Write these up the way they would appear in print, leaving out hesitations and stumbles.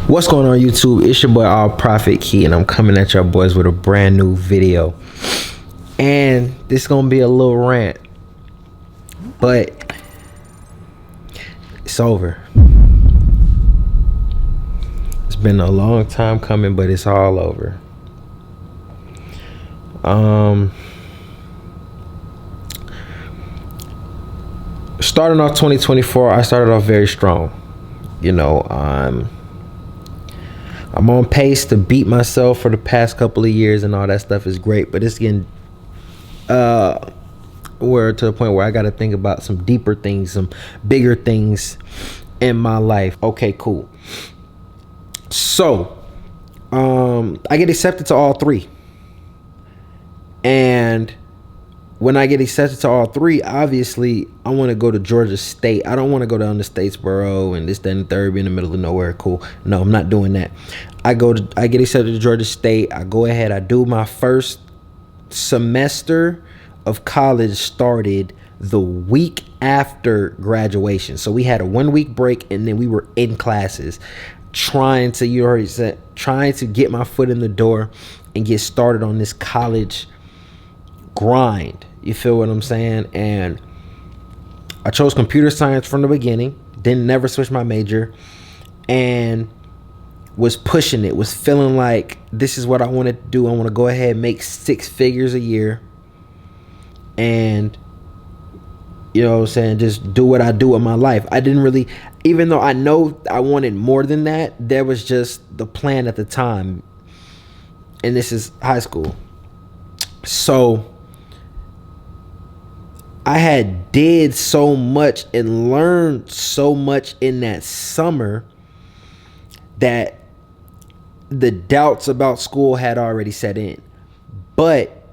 What's going on, YouTube? It's your boy All Profit Key, and I'm coming at y'all boys with a brand new video. And this is gonna be a little rant, but it's over. It's been a long time coming, but it's all over. Starting off 2024, I started off very strong. I'm on pace to beat myself for the past couple of years, and all that stuff is great, but it's getting where to the point where I got to think about some deeper things, some bigger things in my life. Okay, cool. So I get accepted to all three, and when I get accepted to all three, obviously I want to go to Georgia State. I don't want to go down to Statesboro and this, that, and the third, be in the middle of nowhere. Cool. No, I'm not doing that. I get accepted to Georgia State. I go ahead. I do my first semester of college started the week after graduation. So we had a 1 week break, and then we were in classes trying to get my foot in the door and get started on this college grind. You feel what I'm saying? And I chose computer science from the beginning, didn't never switch my major, and was pushing it, was feeling like this is what I want to do. I want to go ahead and make 6 figures a year, and you know what I'm saying, just do what I do with my life. I didn't really, even though I know I wanted more than that, there was just the plan at the time, and this is high school. So I had did so much and learned so much in that summer that the doubts about school had already set in. But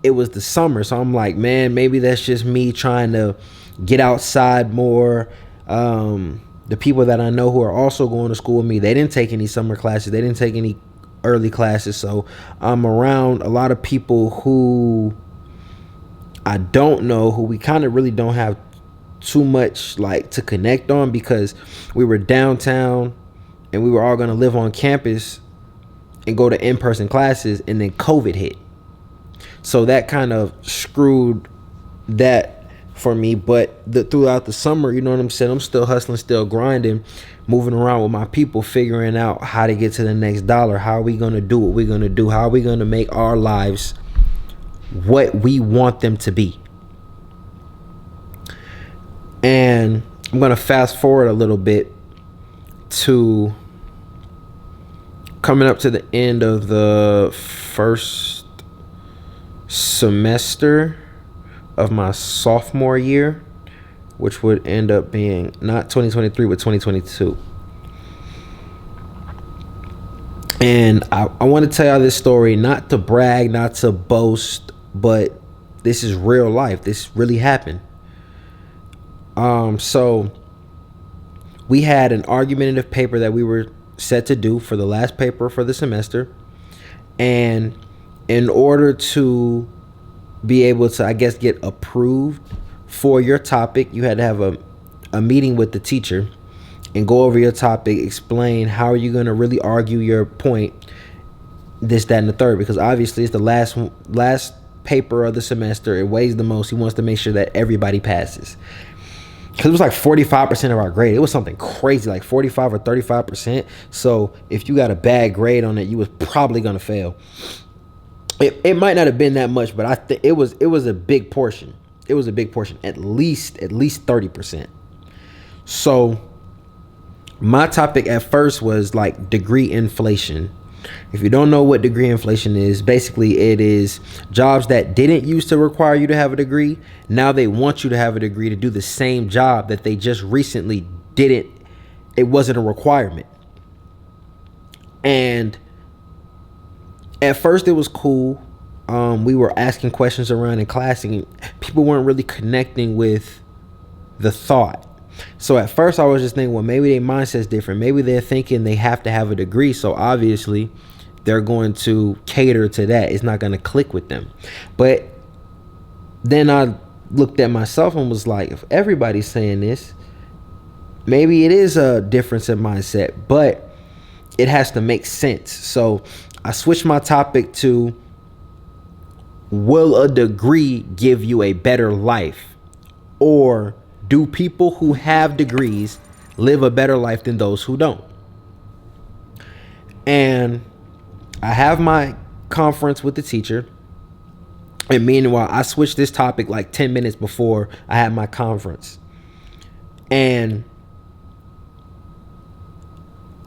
it was the summer, so I'm like, man, maybe that's just me trying to get outside more. The people that I know who are also going to school with me, they didn't take any summer classes, they didn't take any early classes, so I'm around a lot of people who I don't know, who we kind of really don't have too much like to connect on, because we were downtown and we were all going to live on campus and go to in-person classes, and then COVID hit. So that kind of screwed that for me. But throughout the summer, you know what I'm saying, I'm still hustling, still grinding, moving around with my people, figuring out how to get to the next dollar. How are we going to do what we're going to do? How are we going to make our lives what we want them to be? And I'm going to fast forward a little bit to coming up to the end of the first semester of my sophomore year, which would end up being not 2023 but 2022. And I want to tell y'all this story, not to brag, not to boast, but this is real life. This really happened. So we had an argumentative paper that we were set to do for the last paper for the semester. And in order to be able to, I guess, get approved for your topic, you had to have a meeting with the teacher and go over your topic, explain how you're going to really argue your point, this, that, and the third, because obviously it's the last paper of the semester. It weighs the most. He wants to make sure that everybody passes, because it was like 45% of our grade. It was something crazy, like 45 or 35%. So if you got a bad grade on it, you was probably going to fail. It might not have been that much, but I think it was a big portion. It was a big portion, at least 30%. So my topic at first was like degree inflation. If you don't know what degree inflation is, basically it is jobs that didn't used to require you to have a degree. Now they want you to have a degree to do the same job that they just recently didn't. It wasn't a requirement. And at first it was cool. We were asking questions around in class, and people weren't really connecting with the thought. So at first I was just thinking, well, maybe their mindset's different. Maybe they're thinking they have to have a degree, so obviously they're going to cater to that. It's not going to click with them. But then I looked at myself and was like, if everybody's saying this, maybe it is a difference in mindset. But it has to make sense. So I switched my topic to, will a degree give you a better life? Or do people who have degrees live a better life than those who don't? And I have my conference with the teacher. And meanwhile, I switched this topic like 10 minutes before I had my conference. And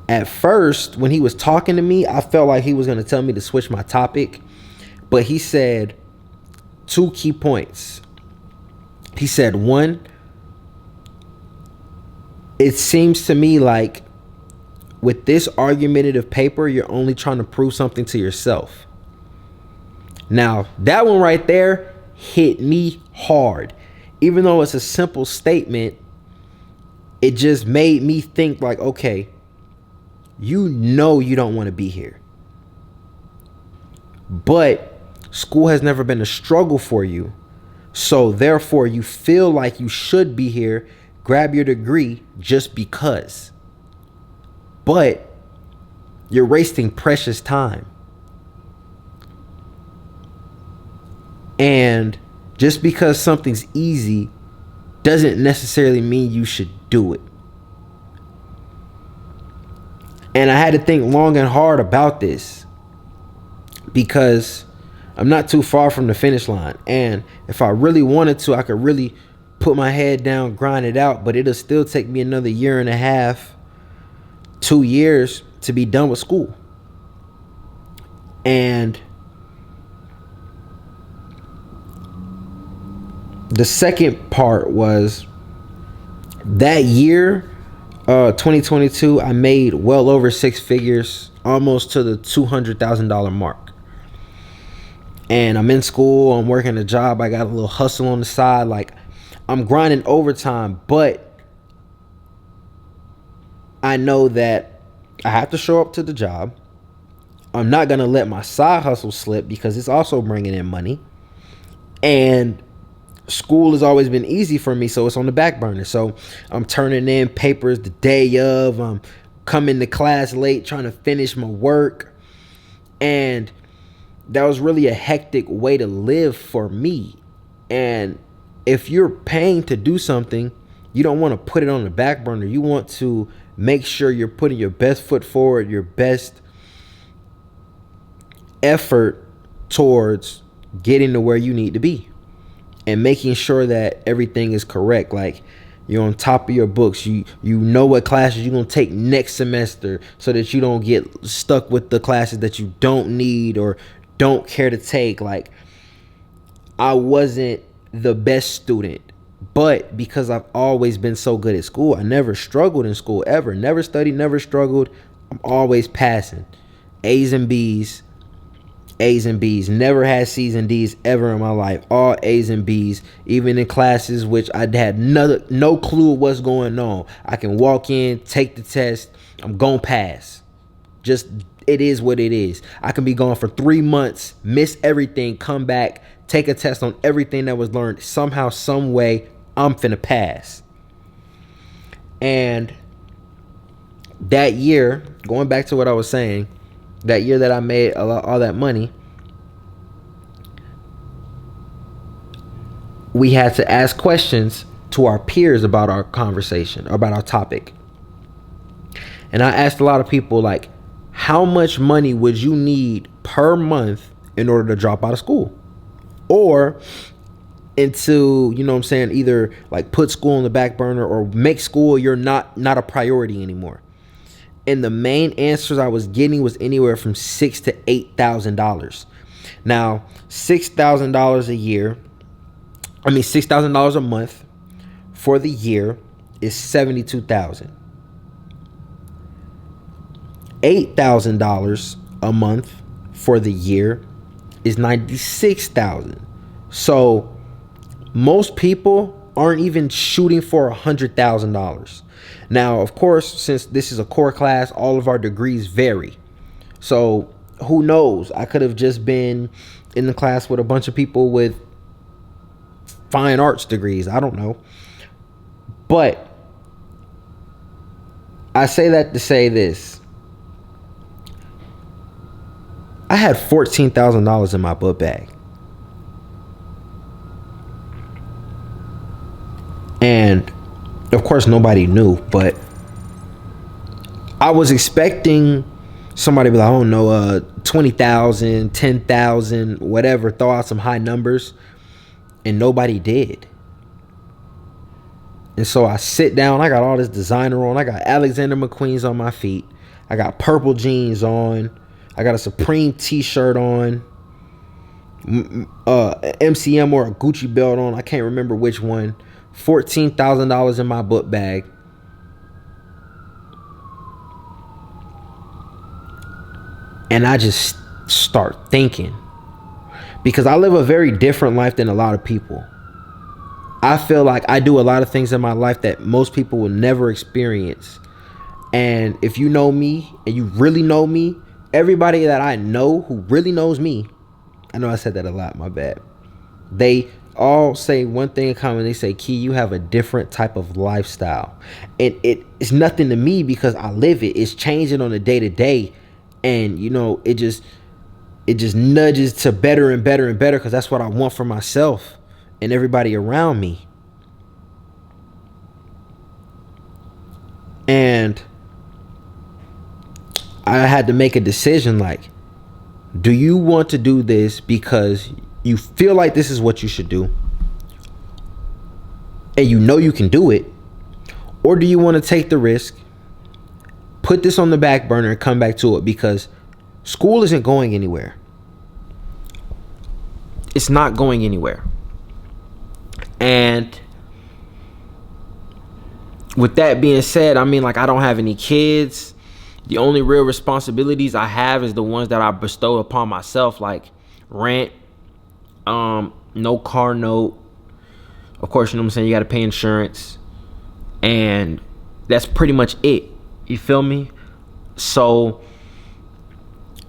at first, when he was talking to me, I felt like he was going to tell me to switch my topic. But he said two key points. He said, one, it seems to me like with this argumentative paper, you're only trying to prove something to yourself. Now, that one right there hit me hard. Even though it's a simple statement, it just made me think like, okay, you know you don't want to be here. But school has never been a struggle for you. So therefore, you feel like you should be here, grab your degree just because. But you're wasting precious time. And just because something's easy doesn't necessarily mean you should do it. And I had to think long and hard about this because I'm not too far from the finish line. And if I really wanted to, I could really put my head down, grind it out, but it'll still take me another year and a half, 2 years to be done with school. And the second part was that year, 2022, I made well over 6 figures, almost to the $200,000 mark. And I'm in school, I'm working a job, I got a little hustle on the side, like I'm grinding overtime, but I know that I have to show up to the job. I'm not going to let my side hustle slip because it's also bringing in money. And school has always been easy for me, so it's on the back burner. So I'm turning in papers the day of. I'm coming to class late, trying to finish my work. And that was really a hectic way to live for me. And if you're paying to do something, you don't want to put it on the back burner. You want to make sure you're putting your best foot forward, your best effort towards getting to where you need to be. And making sure that everything is correct. Like you're on top of your books. You know what classes you're going to take next semester so that you don't get stuck with the classes that you don't need or don't care to take. Like I wasn't the best student, but because I've always been so good at school, I never struggled in school ever. Never studied, never struggled. I'm always passing. A's and B's. A's and B's. Never had C's and D's ever in my life. All A's and B's. Even in classes which I had no clue what's going on. I can walk in, take the test. I'm gonna pass. Just, it is what it is. I can be gone for 3 months, miss everything, come back, take a test on everything that was learned. Somehow, some way, I'm finna pass. And that year, going back to what I was saying, that year that I made all that money, we had to ask questions to our peers about our conversation, about our topic. And I asked a lot of people, like, how much money would you need per month in order to drop out of school? Or into, you know what I'm saying, either like put school on the back burner or make school you're not a priority anymore. And the main answers I was getting was anywhere from $6,000 to $8,000. Now, $6,000 a year, $6,000 a month for the year is $72,000. $8,000 a month for the year is $96,000. So most people aren't even shooting for $100,000. Now, of course, since this is a core class, all of our degrees vary. So who knows? I could have just been in the class with a bunch of people with fine arts degrees. I don't know. But I say that to say this. I had $14,000 in my book bag. And of course nobody knew, but I was expecting somebody to be like, I don't know, 20,000, 10,000, whatever, throw out some high numbers, and nobody did. And so I sit down, I got all this designer on, I got Alexander McQueen's on my feet, I got purple jeans on, I got a Supreme t-shirt on, MCM or a Gucci belt on, I can't remember which one, $14,000 in my book bag. And I just start thinking, because I live a very different life than a lot of people. I feel like I do a lot of things in my life that most people will never experience. And if you know me and you really know me, everybody that I know who really knows me, I know I said that a lot, my bad. They all say one thing in common. They say, Key, you have a different type of lifestyle. And it's nothing to me because I live it. It's changing on a day to day. And, you know, it just nudges to better and better and better because that's what I want for myself and everybody around me. And I had to make a decision, like, do you want to do this because you feel like this is what you should do and you know you can do it? Or do you want to take the risk, put this on the back burner and come back to it? Because school isn't going anywhere. It's not going anywhere. And with that being said, I mean, like, I don't have any kids. The only real responsibilities I have is the ones that I bestow upon myself, like rent, no car note. Of course, you know what I'm saying? You got to pay insurance. And that's pretty much it. You feel me? So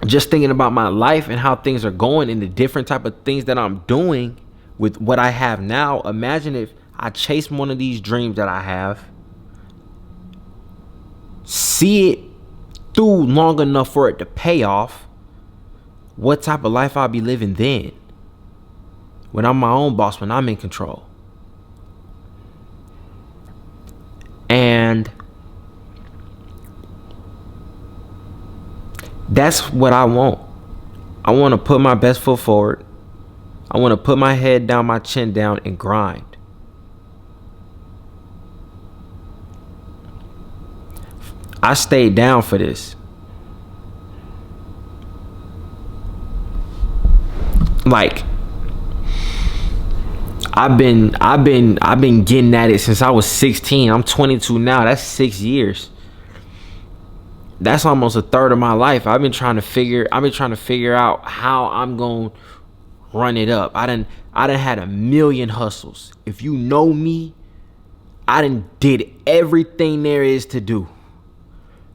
just thinking about my life and how things are going and the different type of things that I'm doing with what I have now. Imagine if I chase one of these dreams that I have, see it through long enough for it to pay off, what type of life I'll be living then, when I'm my own boss, when I'm in control. And that's what I want. I want to put my best foot forward. I want to put my head down, my chin down, and grind. I stayed down for this. Like, I've been getting at it since I was 16. I'm 22 now. That's 6 years. That's almost a third of my life. I've been trying to figure out how I'm gonna run it up. I done had a million hustles. If you know me, I done did everything there is to do.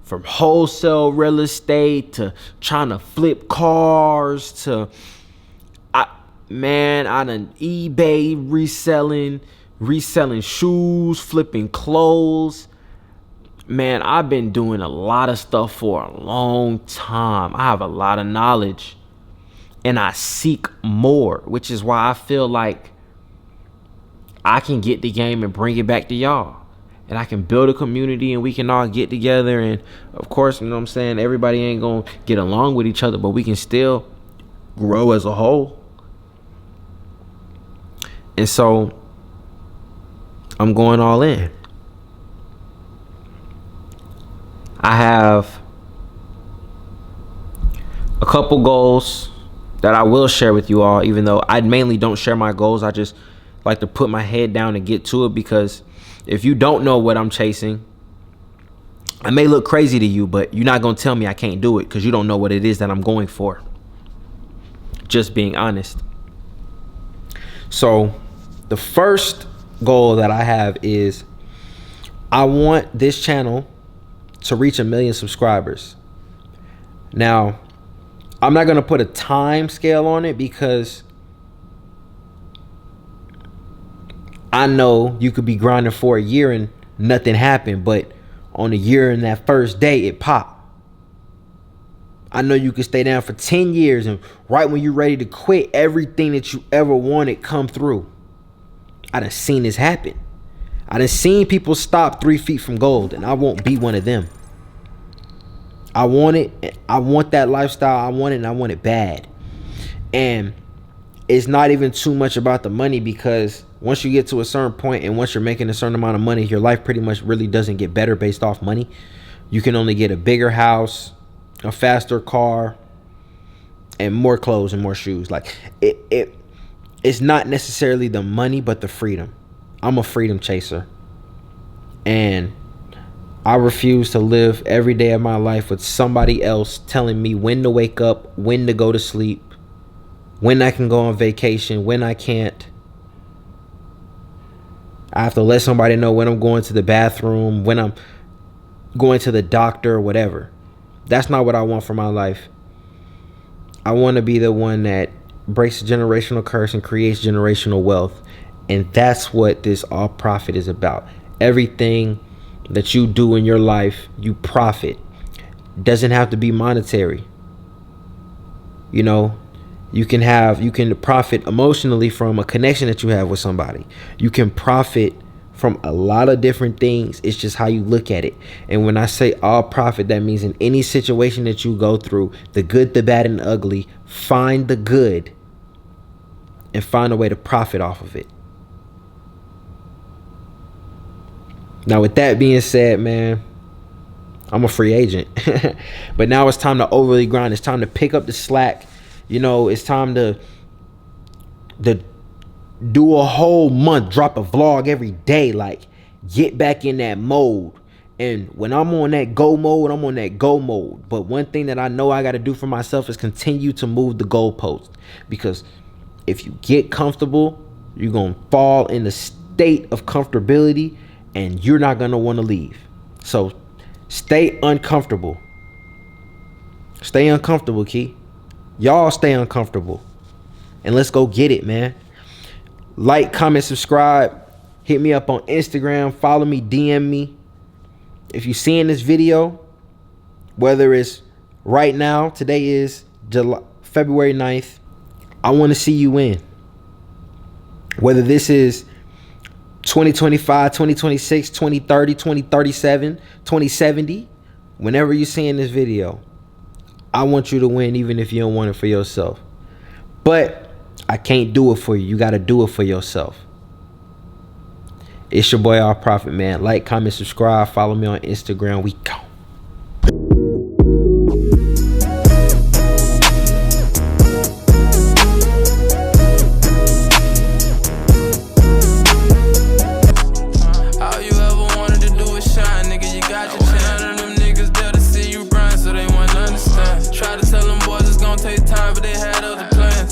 From wholesale real estate to trying to flip cars to I done eBay reselling shoes, flipping clothes. Man, I've been doing a lot of stuff for a long time. I have a lot of knowledge and I seek more, which is why I feel like I can get the game and bring it back to y'all. And I can build a community and we can all get together. And of course, you know what I'm saying, everybody ain't gonna get along with each other, but we can still grow as a whole. And so I'm going all in. I have a couple goals that I will share with you all, even though I mainly don't share my goals. I just like to put my head down and get to it, because if you don't know what I'm chasing, I may look crazy to you, but you're not going to tell me I can't do it because you don't know what it is that I'm going for. Just being honest. So the first goal that I have is I want this channel to reach 1 million subscribers. Now, I'm not going to put a time scale on it because I know you could be grinding for a year and nothing happened, but on a year and that first day, it popped. I know you can stay down for 10 years and right when you're ready to quit, everything that you ever wanted come through. I done seen this happen. I done seen people stop 3 feet from gold, and I won't be one of them. I want it. I want that lifestyle. I want it, and I want it bad. And it's not even too much about the money, because once you get to a certain point and once you're making a certain amount of money, your life pretty much really doesn't get better based off money. You can only get a bigger house, a faster car, and more clothes and more shoes. Like it's not necessarily the money, but the freedom. I'm a freedom chaser, and I refuse to live every day of my life with somebody else telling me when to wake up, when to go to sleep, when I can go on vacation, when I can't. I have to let somebody know when I'm going to the bathroom, when I'm going to the doctor, or whatever. That's not what I want for my life. I want to be the one that breaks a generational curse and creates generational wealth. And that's what this all profit is about. Everything that you do in your life, you profit. Doesn't have to be monetary. You know, you can profit emotionally from a connection that you have with somebody. You can profit from a lot of different things. It's just how you look at it. And when I say all profit, that means in any situation that you go through, the good, the bad, and the ugly, find the good and find a way to profit off of it. Now, with that being said, man, I'm a free agent. But now it's time to overly grind. It's time to pick up the slack. You know, it's time to do a whole month, drop a vlog every day, like get back in that mode. And when I'm on that go mode, I'm on that go mode. But one thing that I know I got to do for myself is continue to move the goalpost, because if you get comfortable, you're going to fall in the state of comfortability and you're not going to want to leave. So stay uncomfortable. Stay uncomfortable, Key. Y'all stay uncomfortable. And let's go get it, man. Like, comment, subscribe. Hit me up on Instagram. Follow me, DM me. If you're seeing this video, whether it's right now, today is February 9th, I want to see you in. Whether this is 2025, 2026, 2030, 2037, 2070, whenever you're seeing this video, I want you to win, even if you don't want it for yourself. But I can't do it for you. You got to do it for yourself. It's your boy, All Profit, man. Like, comment, subscribe. Follow me on Instagram. We go.